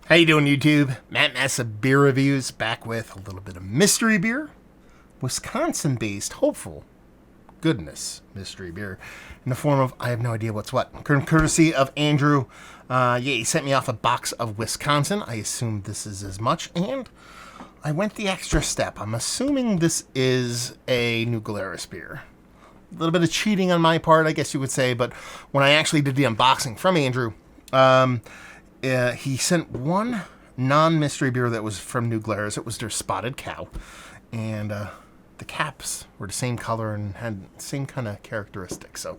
How you doing, YouTube? Matt Massa Beer Reviews, back with a little bit of mystery beer. Wisconsin-based, hopeful goodness mystery beer in the form of, I have no idea what's what. Courtesy of Andrew. He sent me off a box of Wisconsin. I assume this is as much, and I went the extra step. I'm assuming this is a New Glarus beer. A little bit of cheating on my part, I guess you would say, but when I actually did the unboxing from Andrew, he sent one non-mystery beer that was from New Glarus. It was their Spotted Cow, and the caps were the same color and had the same kind of characteristics. So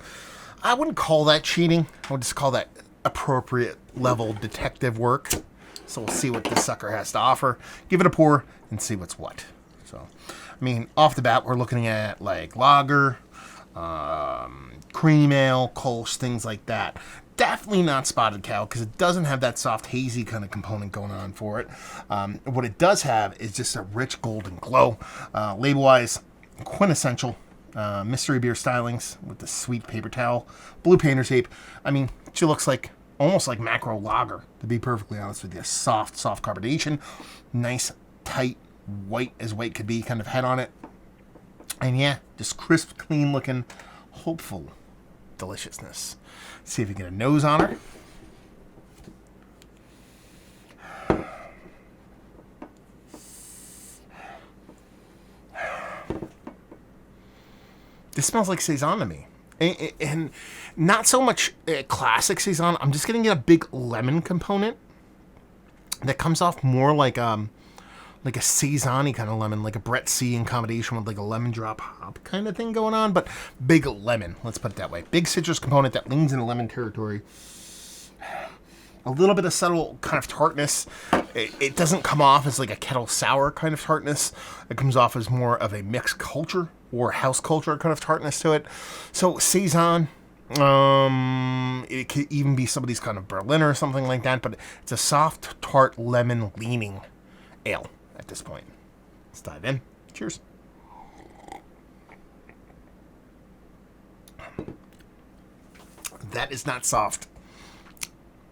I wouldn't call that cheating. I would just call that appropriate level detective work. So we'll see what this sucker has to offer. Give it a pour and see what's what. So, I mean, off the bat, we're looking at like lager, cream ale, Kolsch, things like that. Definitely not Spotted Cow because it doesn't have that soft, hazy kind of component going on for it. What it does have is just a rich golden glow. Label-wise, quintessential mystery beer stylings with the sweet paper towel, blue painter's tape. I mean, she looks like almost like macro lager, to be perfectly honest with you. Soft carbonation, nice, tight, white as white could be kind of head on it. And yeah, just crisp, clean looking, hopeful deliciousness. See if we can get a nose on her. This smells like Saison to me. And not so much classic Saison. I'm just getting a big lemon component that comes off more like a Saison-y kind of lemon, like a Brett C in combination with like a lemon drop hop kind of thing going on, but big lemon, let's put it that way. Big citrus component that leans into lemon territory. A little bit of subtle kind of tartness. It doesn't come off as like a kettle sour kind of tartness. It comes off as more of a mixed culture or house culture kind of tartness to it. So Saison, it could even be somebody's kind of Berliner or something like that, but it's a soft, tart, lemon leaning ale at this point. Let's dive in. Cheers. That is not soft.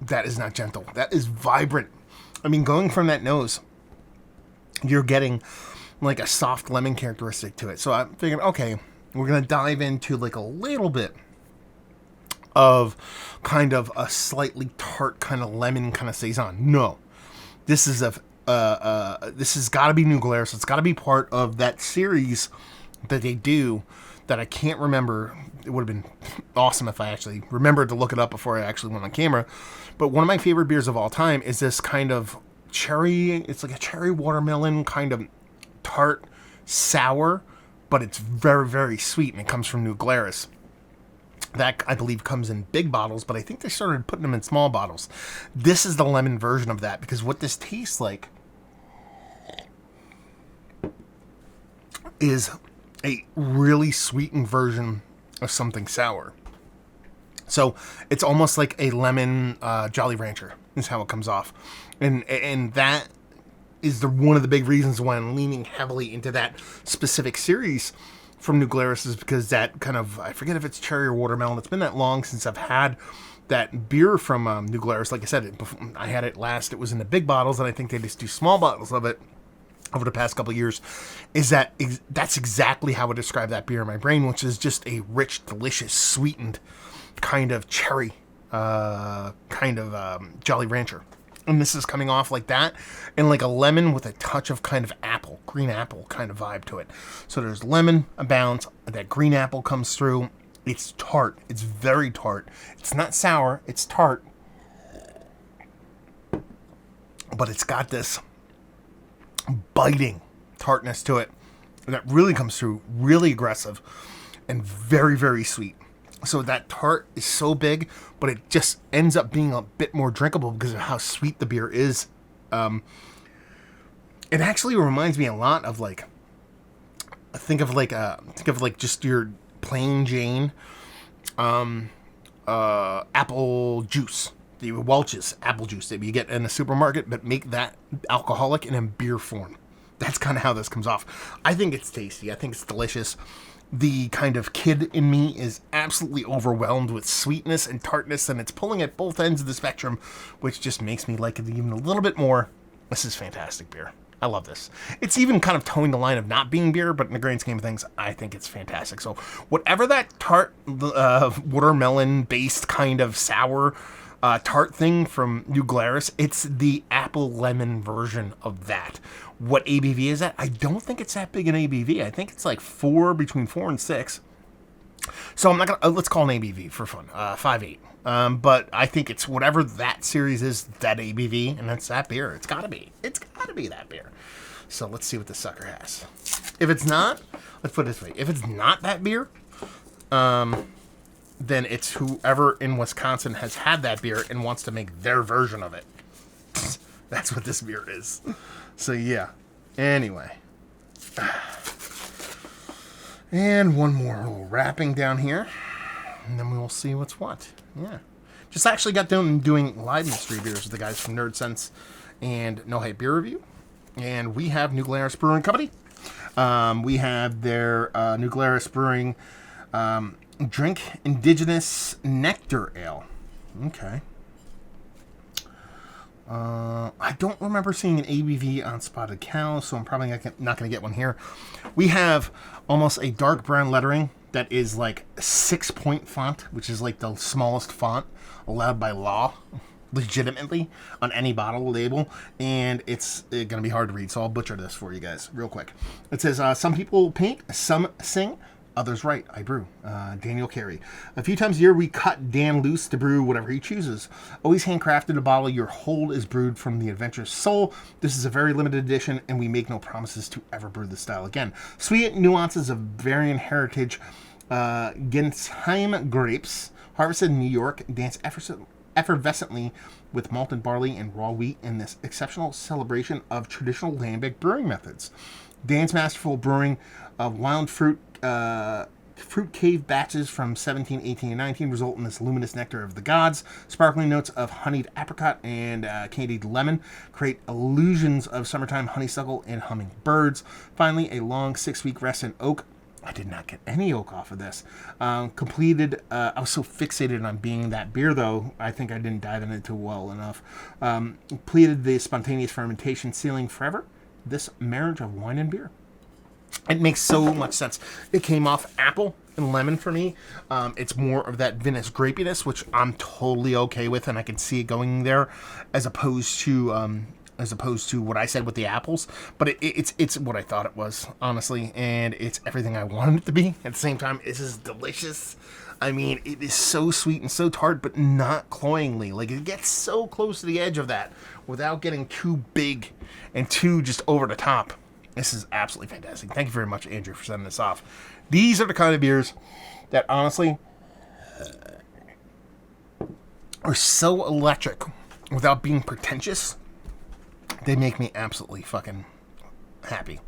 That is not gentle. That is vibrant. I mean, going from that nose, you're getting like a soft lemon characteristic to it. So I'm thinking, okay, we're going to dive into like a little bit of kind of a slightly tart kind of lemon kind of Saison. No. This is this has got to be New Glarus. It's got to be part of that series that they do that I can't remember. It would have been awesome if I actually remembered to look it up before I actually went on camera. But one of my favorite beers of all time is this kind of cherry. It's like a cherry watermelon kind of tart sour, but it's very, very sweet, and it comes from New Glarus. That, I believe, comes in big bottles, but I think they started putting them in small bottles. This is the lemon version of that, because what this tastes like is a really sweetened version of something sour. So it's almost like a lemon Jolly Rancher is how it comes off. And that is one of the big reasons why I'm leaning heavily into that specific series from New Glarus, is because that kind of, I forget if it's cherry or watermelon. It's been that long since I've had that beer from New Glarus. Like I said, I had it last. It was in the big bottles, and I think they just do small bottles of it over the past couple of years. That's exactly how I describe that beer in my brain, which is just a rich, delicious, sweetened kind of cherry, Jolly Rancher. And this is coming off like that, and like a lemon with a touch of kind of apple, green apple kind of vibe to it. So there's lemon abounds, that green apple comes through. It's tart. It's very tart. It's not sour. It's tart. But it's got this biting tartness to it that really comes through, really aggressive, and very, very sweet. So that tart is so big, but it just ends up being a bit more drinkable because of how sweet the beer is. It actually reminds me a lot of like, think of like just your plain Jane apple juice, the Welch's apple juice that you get in the supermarket, but make that alcoholic and in beer form. That's kind of how this comes off. I think it's tasty. I think it's delicious. the kind of kid in me is absolutely overwhelmed with sweetness and tartness, and it's pulling at both ends of the spectrum, which just makes me like it even a little bit more. This is fantastic beer. I love this. It's even kind of towing the line of not being beer, but in the grand scheme of things, I think it's fantastic. So whatever that tart, watermelon-based kind of sour tart thing from New Glarus, it's the apple lemon version of that. What ABV is that? I don't think it's that big an ABV. I think it's like between 4 and 6. So I'm not gonna let's call an ABV for fun, 5.8. But I think it's whatever that series is, that ABV, and that's that beer. It's gotta be that beer. So let's see what this sucker has. If it's not, let's put it this way: if it's not that beer, then it's whoever in Wisconsin has had that beer and wants to make their version of it. That's what this beer is. So yeah. Anyway. And one more little wrapping down here. And then we will see what's what. Yeah. Just actually got done doing live mystery beers with the guys from Nerd Sense and No Hype Beer Review. And we have New Glarus Brewing Company. We have their New Glarus Brewing Drink Indigenous Nectar Ale. Okay. I don't remember seeing an ABV on Spotted Cow, so I'm probably not going to get one here. We have almost a dark brown lettering that is like 6-point font, which is like the smallest font allowed by law, legitimately, on any bottle label, and it's going to be hard to read, so I'll butcher this for you guys real quick. It says, some people paint, some sing, others write, I brew. Daniel Carey. A few times a year, we cut Dan loose to brew whatever he chooses. Always handcrafted a bottle. Your hold is brewed from the adventurous soul. This is a very limited edition, and we make no promises to ever brew this style again. Sweet nuances of varying heritage. Gensheim grapes, harvested in New York, dance effervescently with malted barley and raw wheat in this exceptional celebration of traditional lambic brewing methods. Dan's masterful brewing of wild fruit cave batches from 17, 18, and 19 result in this luminous nectar of the gods. Sparkling notes of honeyed apricot and candied lemon create illusions of summertime honeysuckle and humming birds. Finally, a long 6-week rest in oak. I did not get any oak off of this. Completed, I was so fixated on being that beer, though, I think I didn't dive into it well enough. Completed the spontaneous fermentation, sealing forever this marriage of wine and beer. It makes so much sense. It came off apple and lemon for me. It's more of that vinous grapiness, which I'm totally okay with, and I can see it going there, as opposed to what I said with the apples. But it's what I thought it was, honestly, and it's everything I wanted it to be. At the same time, this is delicious. I mean, it is so sweet and so tart, but not cloyingly. Like, it gets so close to the edge of that without getting too big and too just over the top. This is absolutely fantastic. Thank you very much, Andrew, for sending this off. These are the kind of beers that, honestly, are so electric without being pretentious. They make me absolutely fucking happy.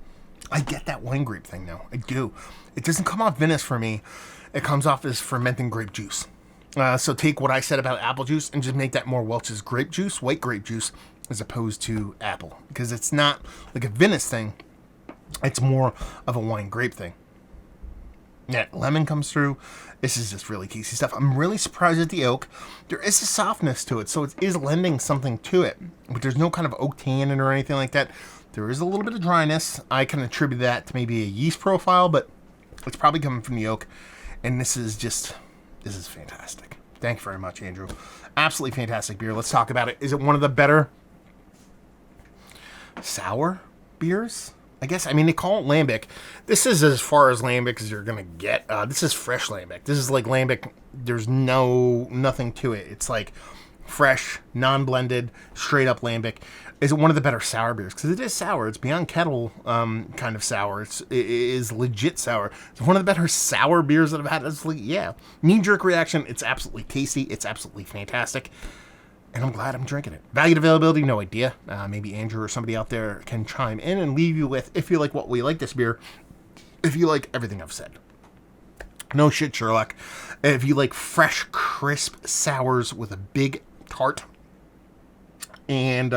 I get that wine grape thing now. I do. It doesn't come off vinous for me. It comes off as fermenting grape juice. So take what I said about apple juice and just make that more Welch's grape juice, white grape juice, as opposed to apple. Because it's not like a vinous thing. It's more of a wine grape thing. Yeah, lemon comes through. This is just really tasty stuff. I'm really surprised at the oak. There is a softness to it, so it is lending something to it. But there's no kind of oak tannin or anything like that. There is a little bit of dryness. I can attribute that to maybe a yeast profile, but it's probably coming from the oak. And this is fantastic. Thank you very much, Andrew. Absolutely fantastic beer. Let's talk about it. Is it one of the better sour beers? I guess, I mean, they call it lambic. This is as far as lambic as you're going to get. This is fresh lambic. This is like lambic. There's nothing to it. It's like fresh, non-blended, straight up lambic. Is it one of the better sour beers? Because it is sour. It's beyond kettle kind of sour. It is legit sour. It's one of the better sour beers that I've had. It's like, yeah. Knee-jerk reaction. It's absolutely tasty. It's absolutely fantastic. And I'm glad I'm drinking it. Value availability, no idea. Maybe Andrew or somebody out there can chime in and leave you with, if you like what we like this beer, if you like everything I've said. No shit, Sherlock. If you like fresh, crisp sours with a big tart and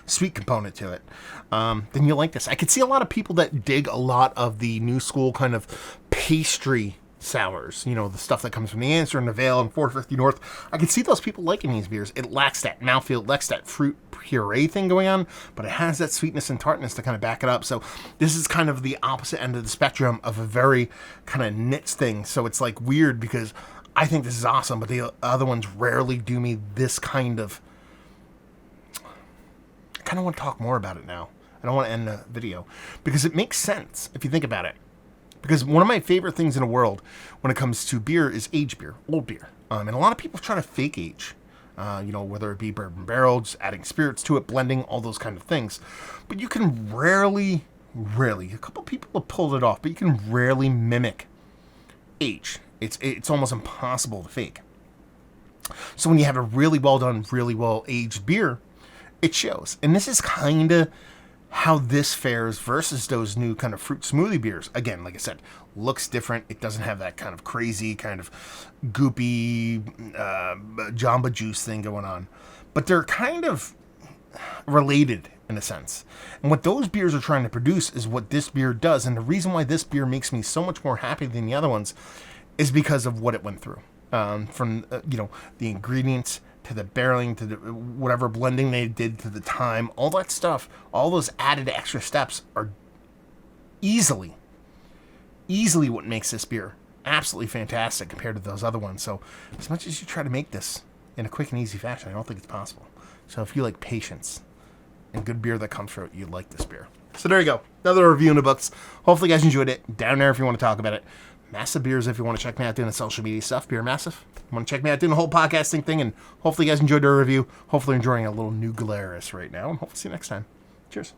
sweet component to it, then you'll like this. I could see a lot of people that dig a lot of the new school kind of pastry sours, you know, the stuff that comes from the Answer and the Vale and 450 North. I can see those people liking these beers. It lacks that mouthfeel, it lacks that fruit puree thing going on, but it has that sweetness and tartness to kind of back it up. So this is kind of the opposite end of the spectrum of a very kind of niche thing. So it's like weird because I think this is awesome, but the other ones rarely do me this kind of... I kind of want to talk more about it now. I don't want to end the video because it makes sense if you think about it. Because one of my favorite things in the world when it comes to beer is aged beer, old beer. And a lot of people try to fake age, you know, whether it be bourbon barrels, adding spirits to it, blending, all those kind of things. But you can rarely, a couple people have pulled it off, but you can rarely mimic age. It's almost impossible to fake. So when you have a really well done, really well aged beer, it shows. And this is kind of how this fares versus those new kind of fruit smoothie beers. Again, like I said, looks different. It doesn't have that kind of crazy, kind of goopy Jamba Juice thing going on. But they're kind of related in a sense. And what those beers are trying to produce is what this beer does. And the reason why this beer makes me so much more happy than the other ones is because of what it went through. From, you know, the ingredients to the barreling, to the whatever blending they did, to the time, all that stuff, all those added extra steps are easily what makes this beer absolutely fantastic compared to those other ones. So as much as you try to make this in a quick and easy fashion, I don't think it's possible. So if you like patience and good beer that comes from it, you like this beer. So there you go. Another review in the books. Hopefully you guys enjoyed it. Down there if you want to talk about it. Massive Beers if you want to check me out doing the social media stuff. Beer Massive. You want to check me out doing the whole podcasting thing, and hopefully you guys enjoyed the review. Hopefully you're enjoying a little new Glarus right now, and hopefully see you next time. Cheers.